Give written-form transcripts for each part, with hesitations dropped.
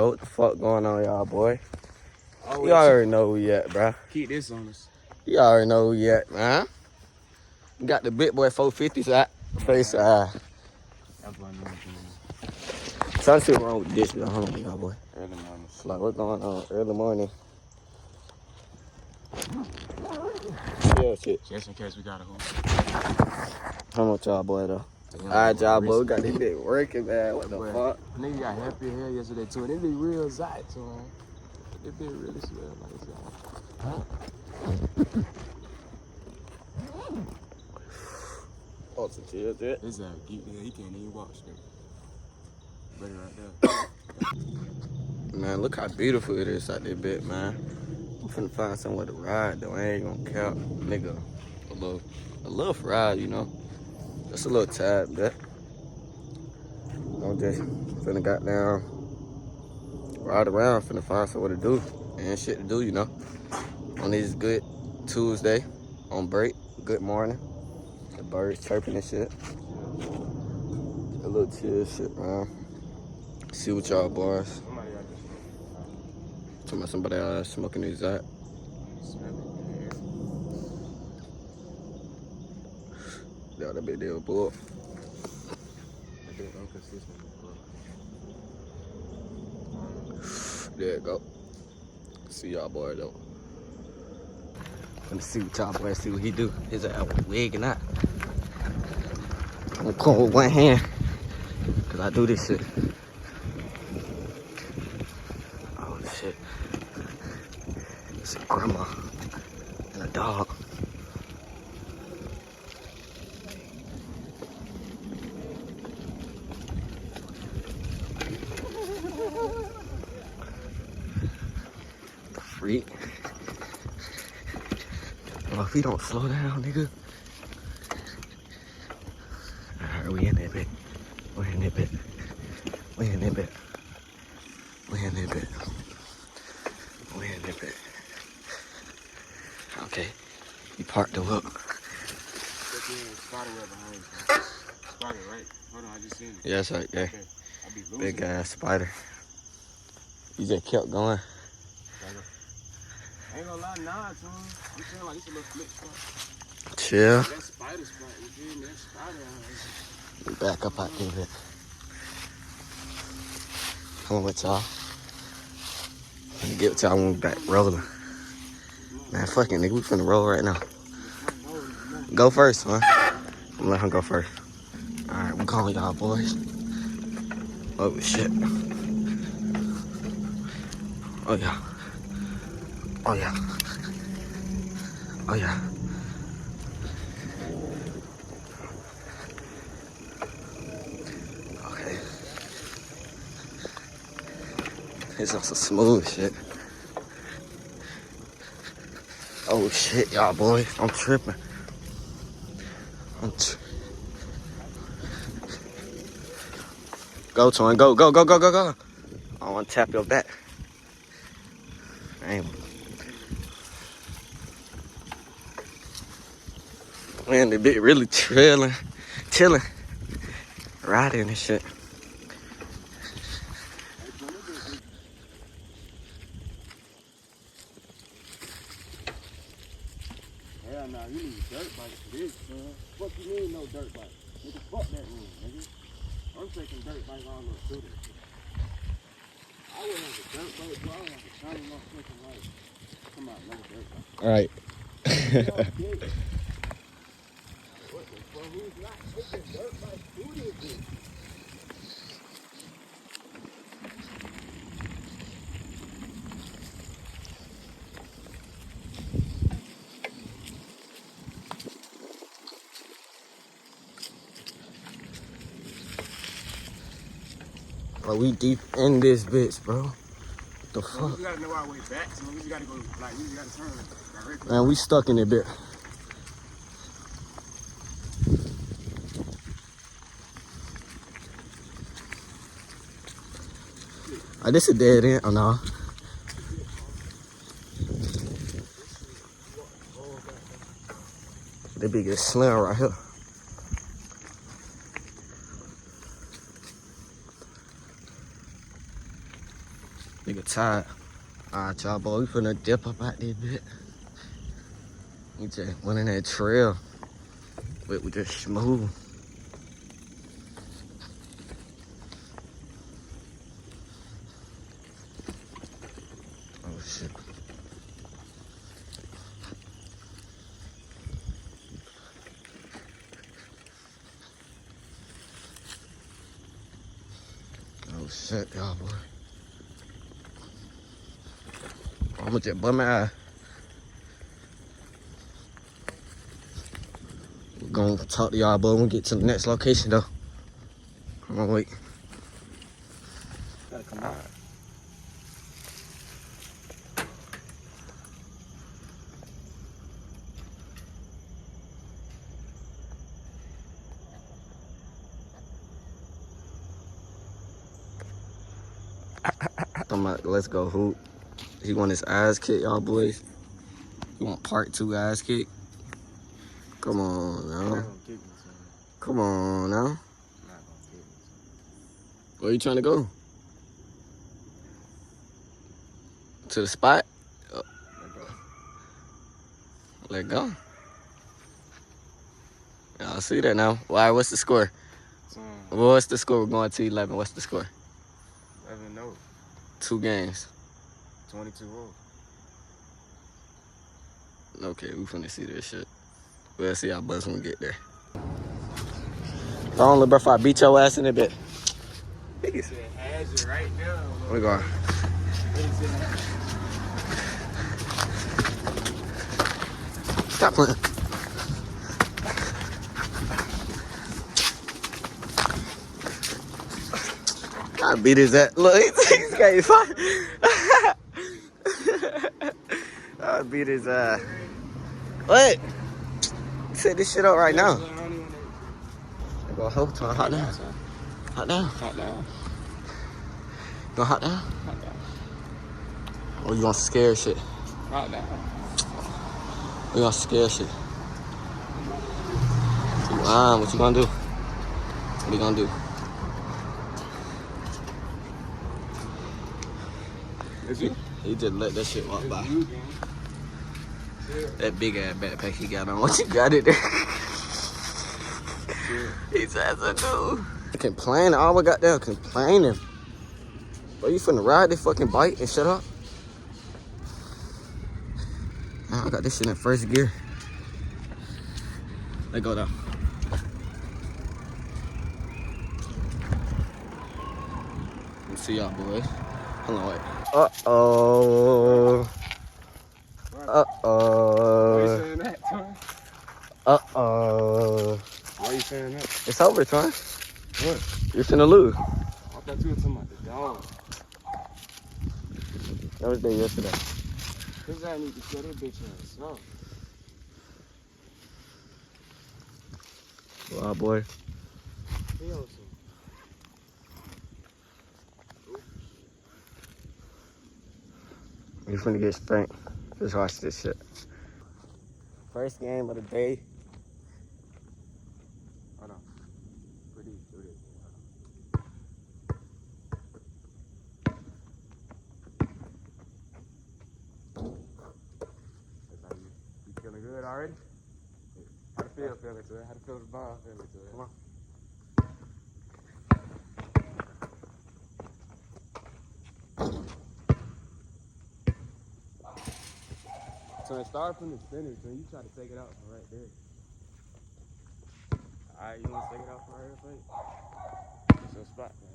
What the fuck going on, y'all, boy? Always You already know who you at, bruh. keep this on us. You already know who you at, man. You got the big boy 450s out. Face That's what I know. Trying to see what's wrong with this, but hold on, y'all, boy. Early morning. Like, what's going on? Early morning. Yeah, shit. Just in case we got a home. How much y'all, boy, though? Alright, y'all, boy. We got this big working, man. What the fuck? Nigga got happy hair yesterday, too. And it be real zite, too. It be really smell like that. Oh, some cheers, yeah. This out geek nigga, he can't even walk straight. Ready right there. Man, look how beautiful it is out there, bit, man. I'm finna find somewhere to ride, though. I ain't gonna count. Nigga, a little ride, you know. Just a little tad bit. I'm just finna goddamn ride around, finna find somewhere to do. And shit to do, you know. On this good Tuesday, on break, good morning. The birds chirping and shit. A little chill shit, man. See what y'all boys. Talking about somebody out smoking these out. Yeah, that big deal pull up. There you go. See y'all boy though. Let me see what y'all boys see what he do. His wig and that. I'm gonna come with one hand. Cause I do this shit. Oh shit. It's a grandma and a dog. The freak. Well, if he don't slow down, nigga. Alright, we in that bit. We in that bit. We in that bit. We in that bit. We in that bit. Okay. He parked the whip. Spider web behind you. Spider, right? Hold on, I just seen it. Yeah, that's right there. Okay. Big ass spider. You just kept going. I ain't gonna lie, nah, son. I'm saying like this a little flip spot. Chill. That spider spot, you feel me? That spider out here. Back up out there a bit. Come on with y'all. Let me get with y'all when we back rolling. Man, fuck it, nigga. We finna roll right now. Go first, man. I'm gonna let him go first. Alright, we calling y'all boys. Oh shit. Oh yeah. Oh yeah. Oh yeah. Okay. It's on some smooth shit. Oh shit, y'all boys. I'm tripping. Go, Twin. Go, go, go, go, go, go. I don't want to tap your back. Damn. Man, the bit really chilling, riding and shit. Hell nah, you need a dirt bike for this, son. Fuck you mean no dirt bike? Nigga, fuck that room, nigga. I'm taking dirt bike all over through this shit. I would have a dirt bike, bro. I would have a shiny motherfucking light. Come out, another dirt bike. All right. What the fuck? Who's not taking dirt bike through this shit? Bro, we deep in this bitch, bro. What the fuck? We gotta know our way back, so we just gotta go, like, we just gotta turn directly. Man, we stuck in it, bit. Oh, this a dead end. Oh, no. They big as slim right here. Nigga tired. Alright, y'all, boy. We finna dip up out this bit. We just went in that trail. But we just smooth. Oh, shit. Oh, shit, y'all, boy. I'm gonna just bum my eye. We're gonna talk to y'all, boy, when we get to the next location, though. Come on, wait. Gotta come out. I'm like, let's go hoop. He want his ass kicked, y'all boys. He want part 2 ass kick. Come on You're now. not gonna kick me, son. Come on now. You're not gonna kick me, son. Where you trying to go? To the spot? Let go. Let go. Y'all see that now. Why? What's the score? Son, What's the score? We're going to 11. What's the score? 11-0. 2 games. 22-0. Okay, we finna see this shit. We'll see how buzz when we get there. Go on, little bro, if I beat your ass in a bit. He said, has you right now. We going. Stop playing. I beat his ass. Look, he's getting fine. I beat his ass. What? Set this shit up right now. Go hold to hot down. Hot down. Hot down. Go hot down? Hot down. Or you want scare shit? Hot down. Or you want scare shit? What you gonna do? What you gonna do? Is you? He just let that shit walk by. You, gang. That big ass backpack he got on. What you got it there? He's as a dude. Complaining. All we got there complaining. Bro, you finna ride this fucking bike and shut up? Man, I got this shit in first gear. Let go though. Let me see y'all boys. Hold on, wait. Uh-oh. Why you saying that, Tony? Uh-oh. Why you saying that? It's over, son. What? You're finna lose. I thought you were talking about the dog. That was there yesterday. His ass need to kill that bitch ass up. Wow, boy. He on some. You finna get spanked. Just watch this shit. First game of the day. Hold on. Pretty. You feeling good already? How to feel feeling to it? How to feel the ball feeling to it? Come on. So it started from the center, so you try to take it out from right there. Alright, you want to take it out from right there? It's your spot, man.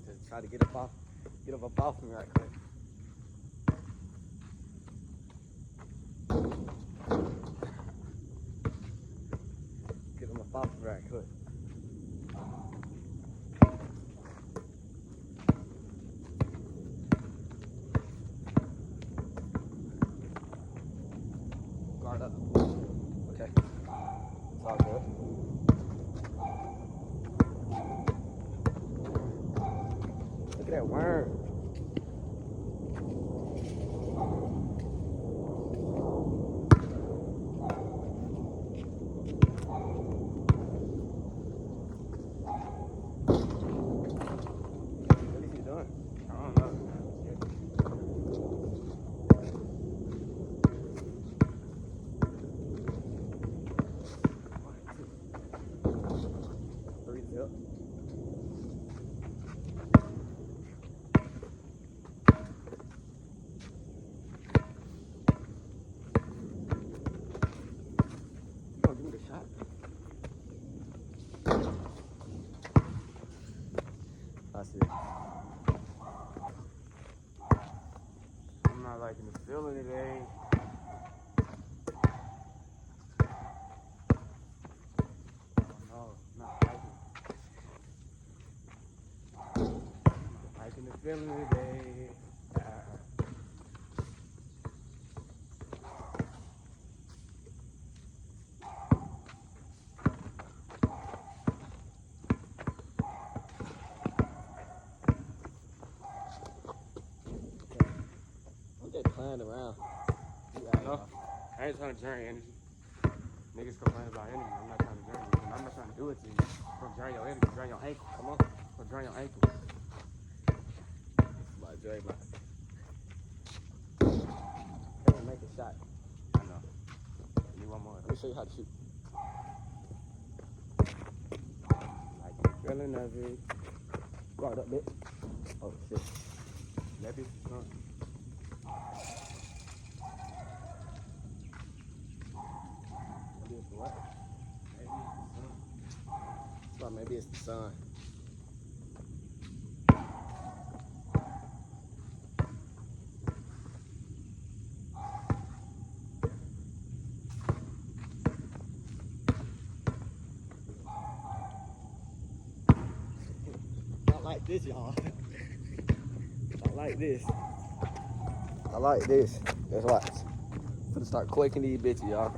Just try to get up off me right quick. liking the feeling today. No, not liking. Not liking the feeling today. I'm just playing around. No, I ain't trying to drain energy. Niggas complain about energy. I'm not trying to drain you. I'm not trying to do it to you. From drain your energy, drain your ankle. Come on. From drain your ankle. My Drake, my. Can't make a shot. I know. Need one more. Let me show you how to shoot. Like the feeling of it. Guard up, bitch. Oh shit. That bitch is gone. Maybe it's the what? Maybe it's the sun. Maybe it's the sun. Not like this, y'all. Not like this. I like this. That's what. I'm gonna start quaking these bitches, y'all.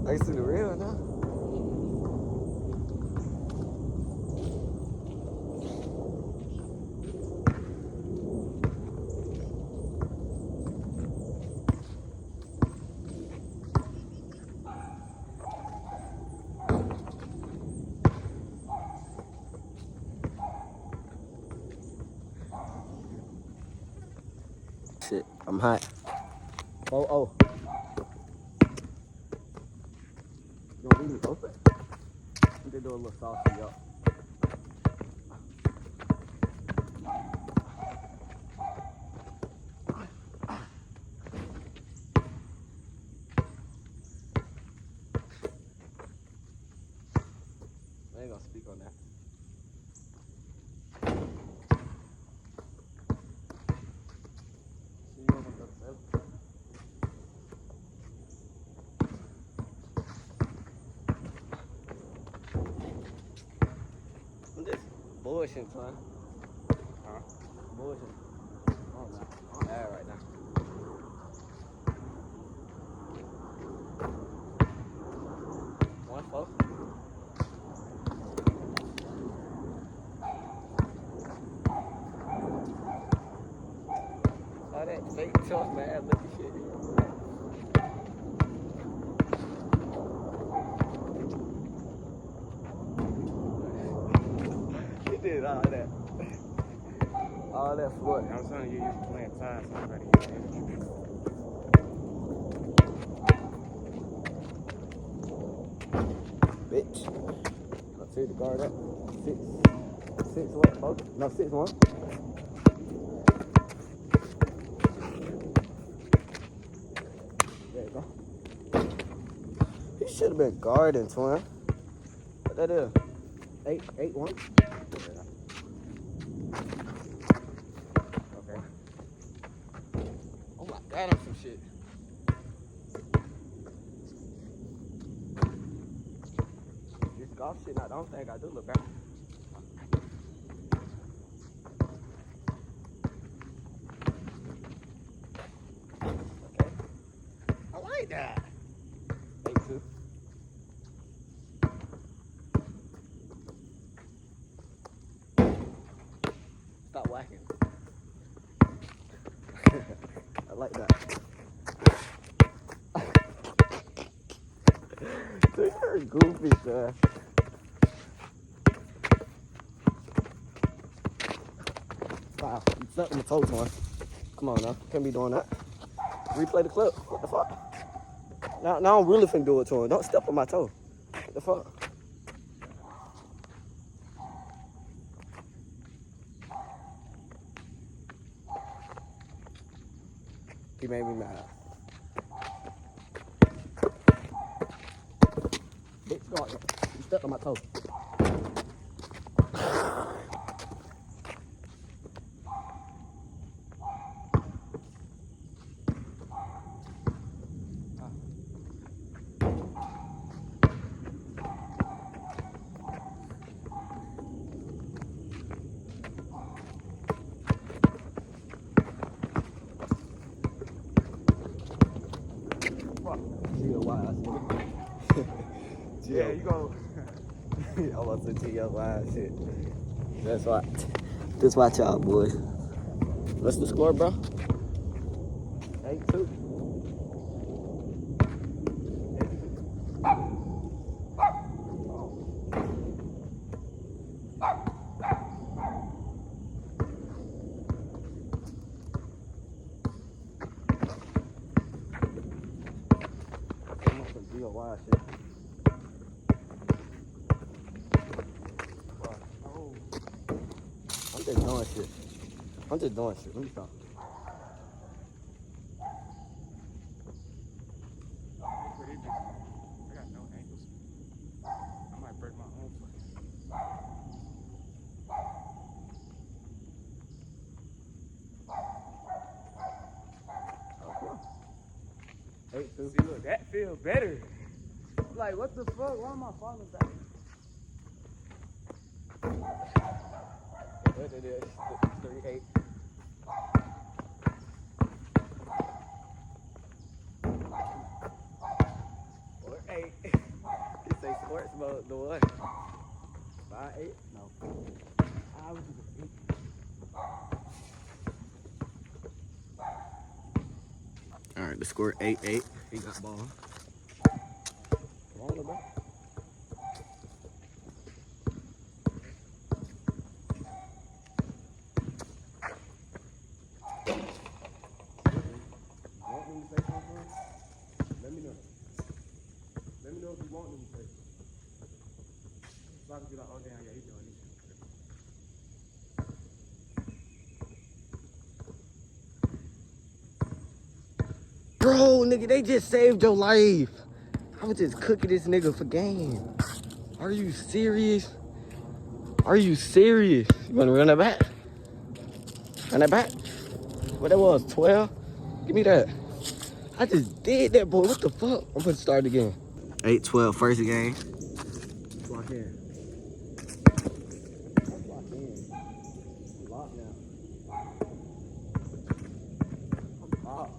I see the real now. Shit, I'm hot. Oh. You gonna leave me open? I'm gonna do a little saucy up. I ain't gonna speak on that. See you on the other side. I'm just bullshitting, son. Huh? Bullshitting. Oh, no. I'm mad right now. One four. All that fake tough, man. Look at shit. He did all that. All that for what? I'm telling you, you're playing ties. Somebody. Bitch. Let's see the guard up. 6 what? Oh, no, 6-1. There you go. He should have been guarding, twin. What that is? 8-1. Okay. Oh my god, I'm some shit. This golf shit, I don't think I do look back. Okay. I like that. 8-2. Stop whacking. I like that. Dude, you're goofy, sir. Wow, you sucked in the toe, one. Come on now, can't be doing that. Replay the clip. What the fuck? Now I'm really finna do it to him. Don't step on my toe. What the fuck? He made me mad. Bitch, go on. You stepped on my toe. Yeah, you go. I want to tell your wild shit. That's why. Just watch out, boys. What's the score, bro? 8-2. I'm on some real wild shit. I'm just doing shit. Let me stop. I got no ankles. I might break my own foot. See, look, that feels better. Like, what the fuck? Why am I falling back? What it is? 3-8. Or 8. You say sports mode, the one. 5-8? No. I was just 8. All right, the score 8-8. He got ball. Come on, little bro. Want me to say something? Let me know. Let me know if you want me to say something. So I can be like, oh damn, yeah, he's doing this. Bro, nigga, they just saved your life. I was just cooking this nigga for game. Are you serious? Are you serious? You wanna run that back? Run that back? What that was, 12? Give me that. I just did that, boy. What the fuck? I'm gonna start again. 8-12, first game. Lock in. Let's lock in. Lock now. I'm locked.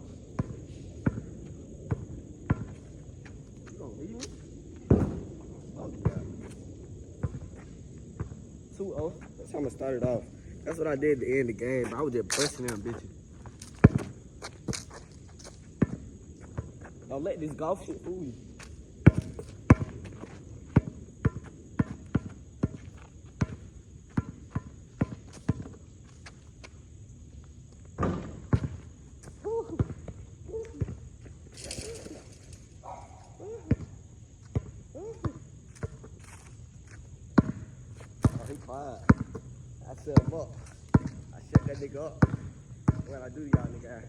You gonna leave me? Oh, yeah. 2-0. That's how I'm gonna start it off. That's what I did to end the game, but I was just busting them bitches. Don't let this golf shit fool you. Oh, he quiet. I set him up. I shut that nigga up. What I do to y'all nigga?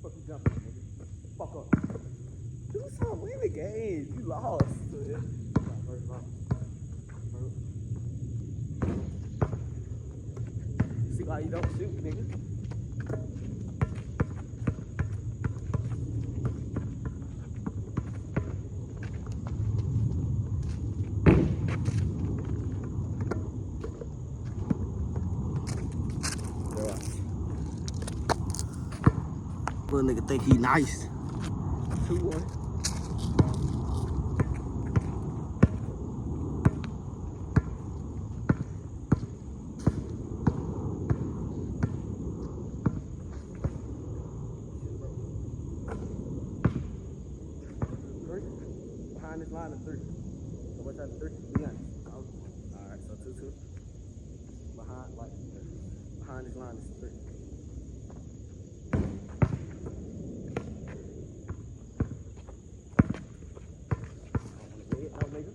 Fuck you jumping, nigga. Fuck up. Do something. Win the game. You lost. First off. See why you don't shoot, nigga? Little nigga think he nice. 2-1. Behind this line of 3. So what's that 3? Be honest. Alright, so 2-2. like behind this line is 3. No, nigga.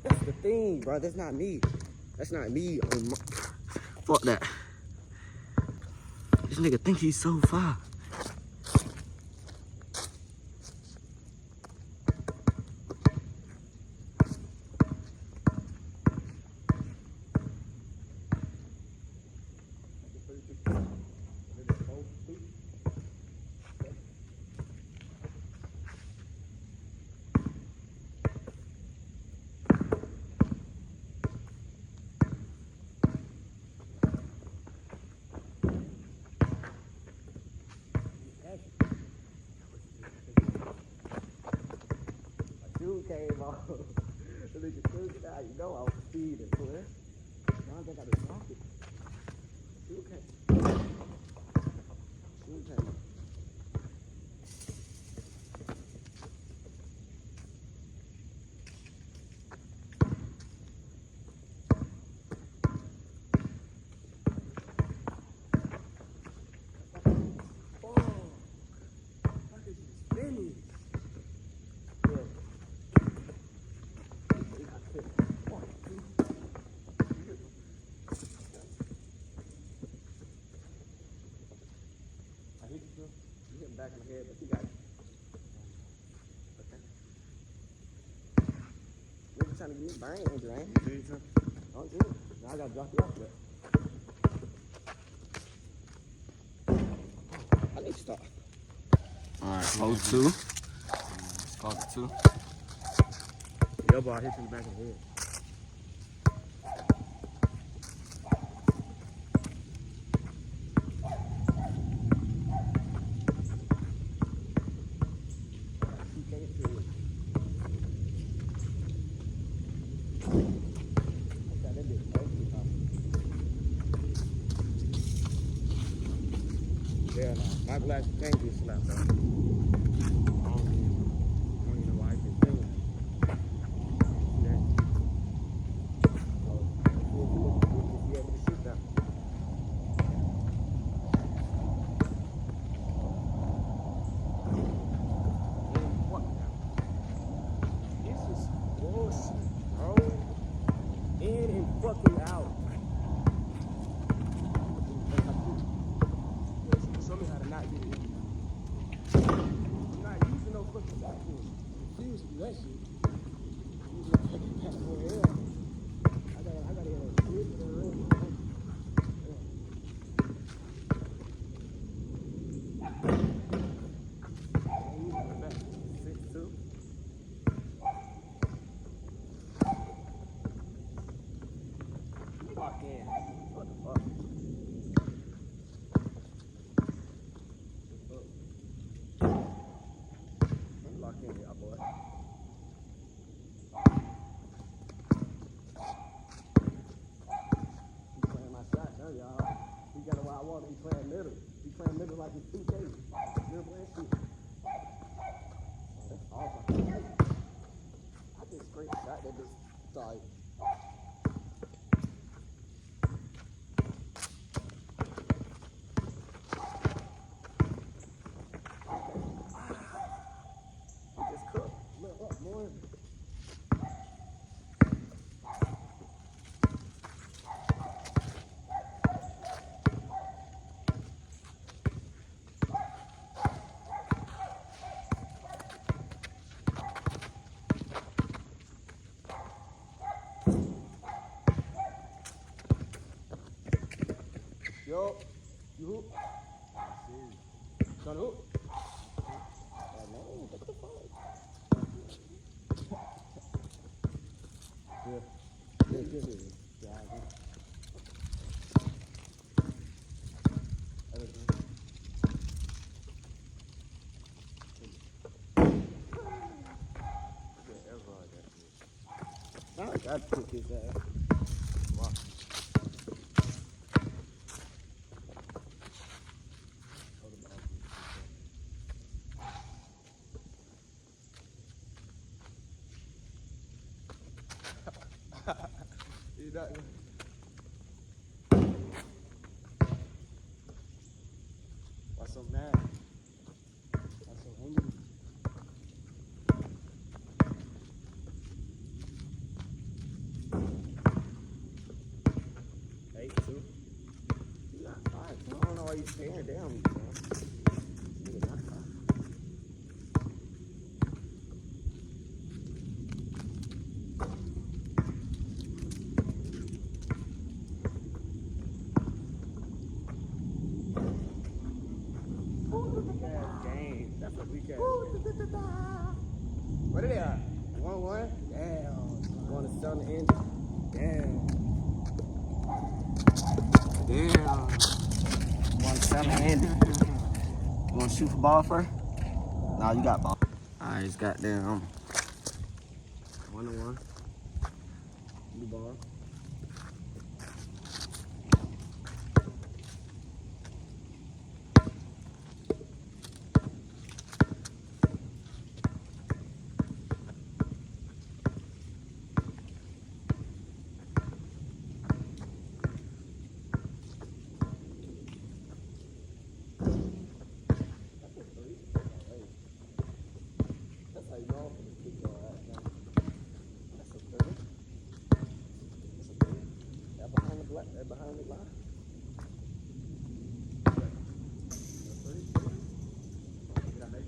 That's the thing, bro. That's not me. That's not me. Fuck that. This nigga think he's so far. Came off. The nigga took it out. You know I was speeding, clear. Now I gotta drop it. Shoe came. Shoe came. Back in the head, but you got it. Okay. Nigga trying to get me brain injury, ain't you? Don't do it. Now I gotta drop you off there. I need to stop. Alright, hold 2. Let's call it 2. Your ball hits in the back of the head. Yeah, no. My glass can't get slapped though. I don't even know why I can do it. Yeah. We'll be able to shoot that. What now? This is bullshit, bro. In and fucking out. Show me how to not get it in. I'm not using no fucking backboard. Refuse to do that shit. Using a fucking backboard here. I gotta get a flip in the room. Lock in. What the fuck? Lock in here, boy. He's playing my shot now, y'all. He got a wild water. He's playing middle. He's playing middle like he's 2K. Middle and shoot. That's awesome. I just straight shot that bitch. Sorry. Yo, you hoop? I see. Trying to hoop? Oh, no, what the fuck? good is it? Yeah, I do. I got to kick his ass. Wow. You not why so mad? Why so angry? Eight, two. You got five. I don't know why you staring down me, man. You got five. Weak ass game. That's a weak ass game. What are they at? 1-1? Damn. Going to sell the engine? Damn. Damn. Want to sell the engine? You want to shoot for ball first? Nah, you got ball. Alright, it's goddamn 1-1. New ball. Behind the line. Did I make it?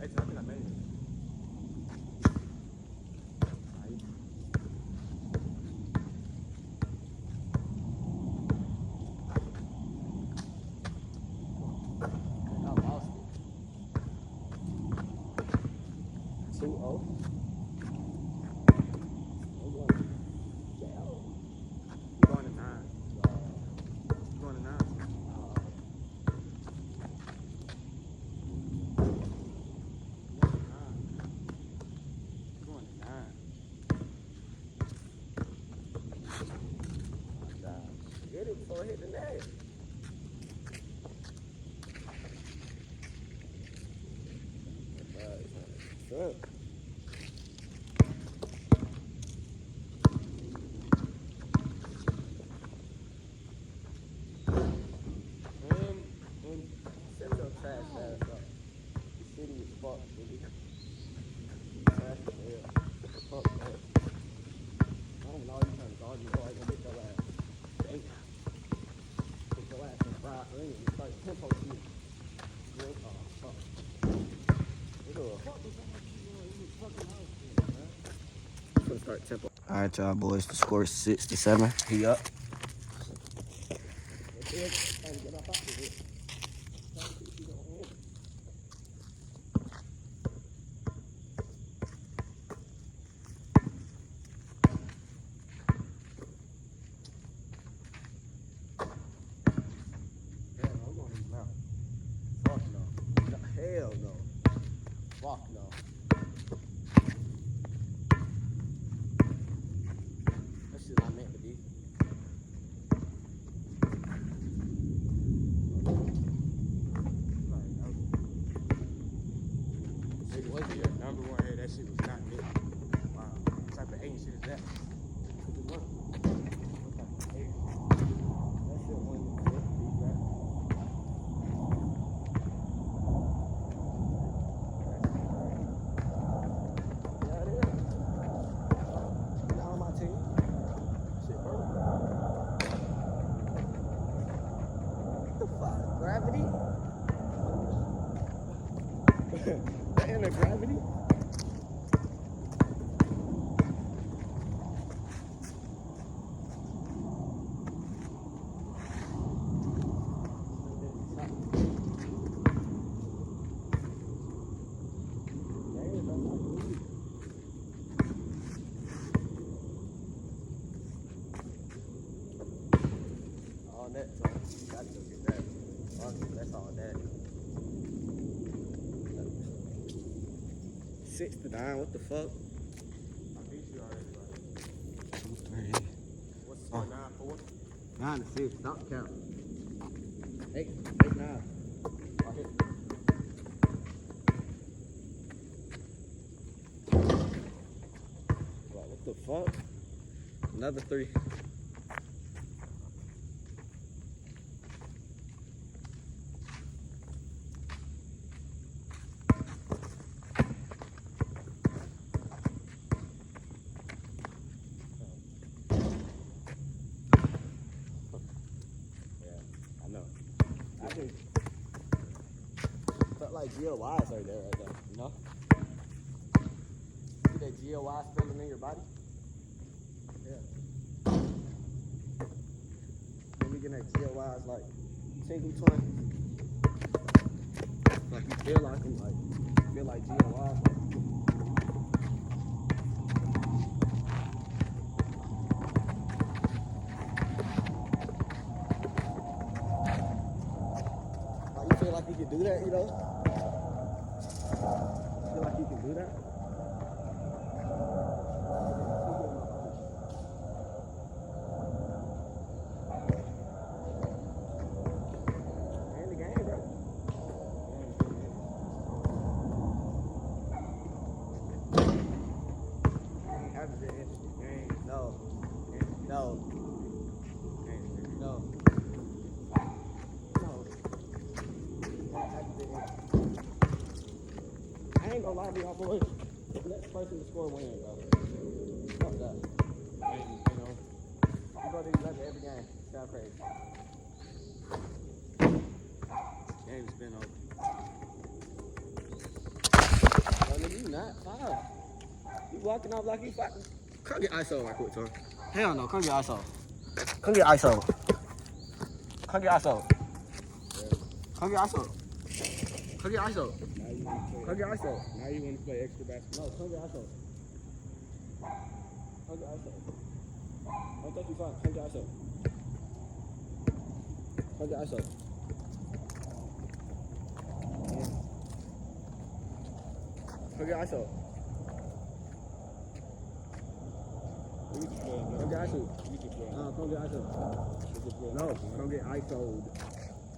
I think I made it. I lost it. 2-0. Get it before I hit the net. What's up? Set your trash ass up. The city is fucked, nigga. Trash as hell. Fuck that. I don't know, you trying to dodge me, boy. I gonna get your ass. Damn. Get your ass in fried onion and start tempo shit. Real talk. Fuck. I'm gonna start tempo. Alright, y'all boys. The score is 6-7. He up. Hell no. Fuck no. That shit not meant to be. It wasn't your number one here. That shit was not meant. Wow. What type of hating shit is that? It wasn't. What type of hating? That shit wasn't meant to be, right? Gravity? That in the gravity? 69, what the fuck? I beat you already, bro. 2, 3. What's the score, 9-4? 9 to 6, stop the count. 8, 9. Right here. What the fuck? Another 3. I know. I just felt like GLY's right there, you know? See that GLY spilling in your body? Yeah. Then you get that GLY's like tingle twin. Like you feel like them, like you feel like GLY's like. You feel like you can do that, you know? You feel like you can do that? In the game, bro. Ain't having the interesting game. No. No. No. I ain't gonna lie to y'all boys. Next person to score wins, bro. Fuck that. You know, you go to 11 every game. Sound crazy. Game's been over. Oh, nigga, you not foul. You walking off like you fucking. Come get ISO right quick, son. Hell no, come get ISO. Come get ISO. Come get ISO. Come get ISO. Come get ISO. Come get ISO. Now you want to play extra basketball? No, come get ISO. Come get ISO. Don't think you fine. Come get ISO. Come get ISO. Come get ISO. You can play. Come get ISO. You can play. No, come get ISO. You can play. No, come get ISO'd.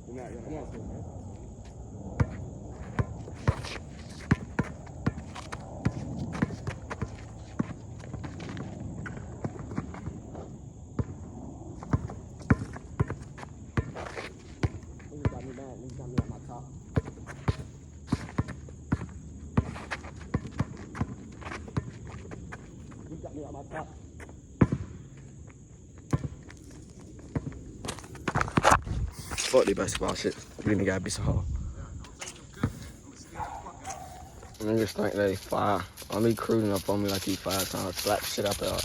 You're not. Come on, man. Niggas got me down. Niggas got me at my top. You got me at my top. Fuck the basketball shit. You nigga gotta be so hard. Niggas think they fire. On me cruising up on me like he 5 times. Slap the shit out there.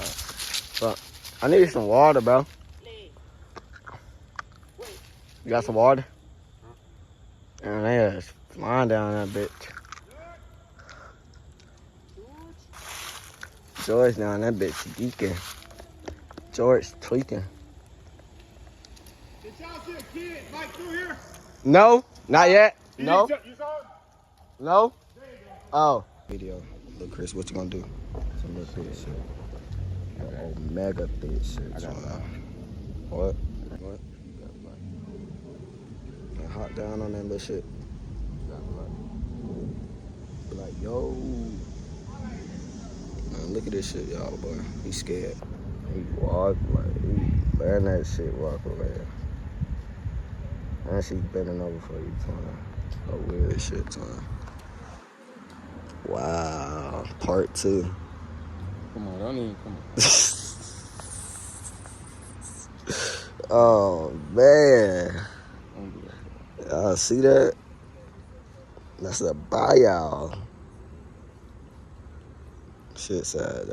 But I need some water, bro. You got some water? And they is flying down that bitch. George down that bitch geeking. George tweaking. Did y'all see a kid right through here? No, not yet. No, You saw him? no. Oh. Video. Look, Chris, what you gonna do? Some little thick shit. Oh, mega thick shit. I got what? What? And hot down on that little shit. Be like, yo. Man, look at this shit, y'all, boy. He scared. He walk like, he letting that shit walk away. And she bending over for you, son. Oh, weird shit, son. Wow. Part 2. Come on, don't even come on. Oh, man. Don't do that. Y'all see that? That's a buyout. Shit sad, y'all.